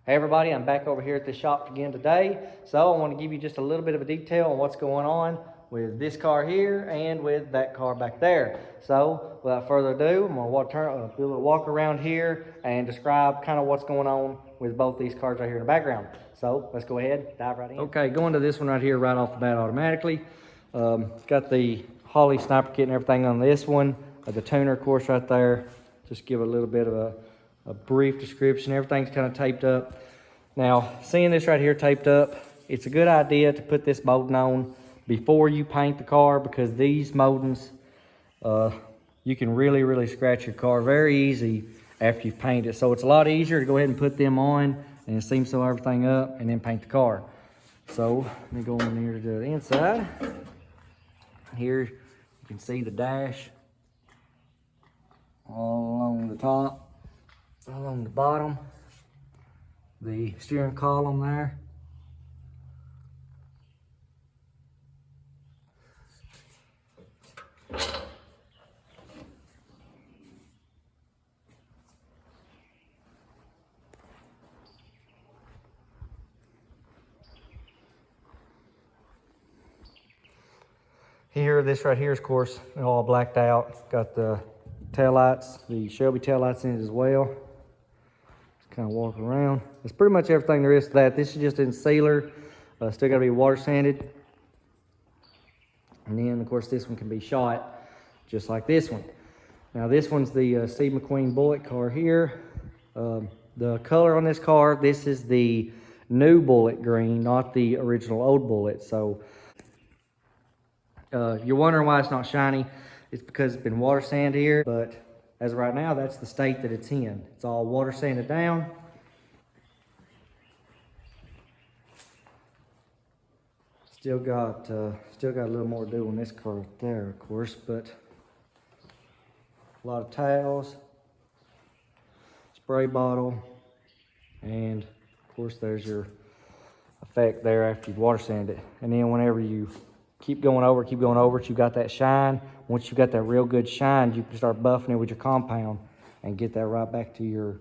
Hey everybody, I'm back over here at the shop again today. So I want to give you just a little bit of a detail on what's going on with this car here and with that car back there. So without further ado, I'm going to do a little walk around here and describe kind of what's going on with both these cars right here in the background. So let's go ahead, dive right in. Okay, going to this one right here right off the bat automatically. It's got the Holley sniper kit and everything on this one. The tuner, of course, right there. Just give a little bit of a brief description. Everything's kind of taped up. Now, seeing this right here taped up, it's a good idea to put this molding on before you paint the car, because these moldings, you can really scratch your car very easy after you've painted it. So it's a lot easier to go ahead and put them on and seam sew everything up and then paint the car. So let me go in here to the inside. Here you can see the dash all along the top, all along the bottom, the steering column there. Here, this right here is, of course, all blacked out. Got the taillights, the Shelby taillights in it as well. Just kind of walk around. That's pretty much everything there is to that. This is just in sealer. Still got to be water sanded. And then, of course, this one can be shot just like this one. Now, this one's the Steve McQueen Bullitt car here. The color on this car, this is the new Bullitt green, not the original old Bullitt. So, you're wondering why it's not shiny. It's because it's been water sanded here, but as of right now, that's the state that it's in. It's all water sanded down. Still got a little more to do on this car right there, of course, but a lot of towels, spray bottle, and of course there's your effect there after you've water sanded it. And then whenever you keep going over it, you got that shine. Once you got that real good shine, you can start buffing it with your compound and get that right back to your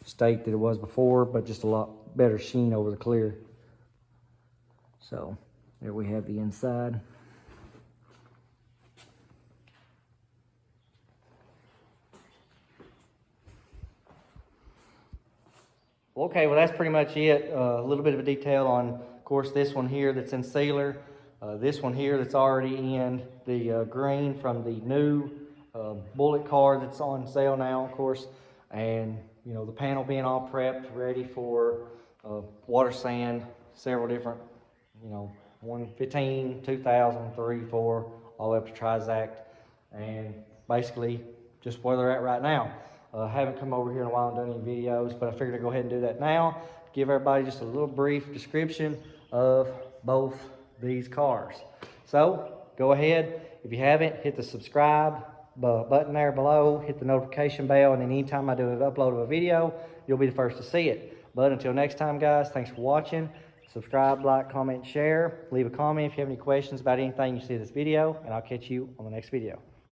state that it was before, but just a lot better sheen over the clear. So there we have the inside. Okay, well that's pretty much it. A little bit of a detail on, of course, this one here that's in sealer. This one here that's already in the green from the new Bullitt car that's on sale now, of course. And, you know, the panel being all prepped, ready for water sand, several different, you know, 115, 2000, 3, 4, all the way up to Trizact. And basically just where they're at right now. Haven't come over here in a while and done any videos, but I figured I'd go ahead and do that now. Give everybody just a little brief description of both these cars. So go ahead, if you haven't, hit the subscribe button there below, hit the notification bell, and then anytime I do an upload of a video, you'll be the first to see it. But until next time, guys, thanks for watching. Subscribe, like, comment, share. Leave a comment if you have any questions about anything you see in this video, and I'll catch you on the next video.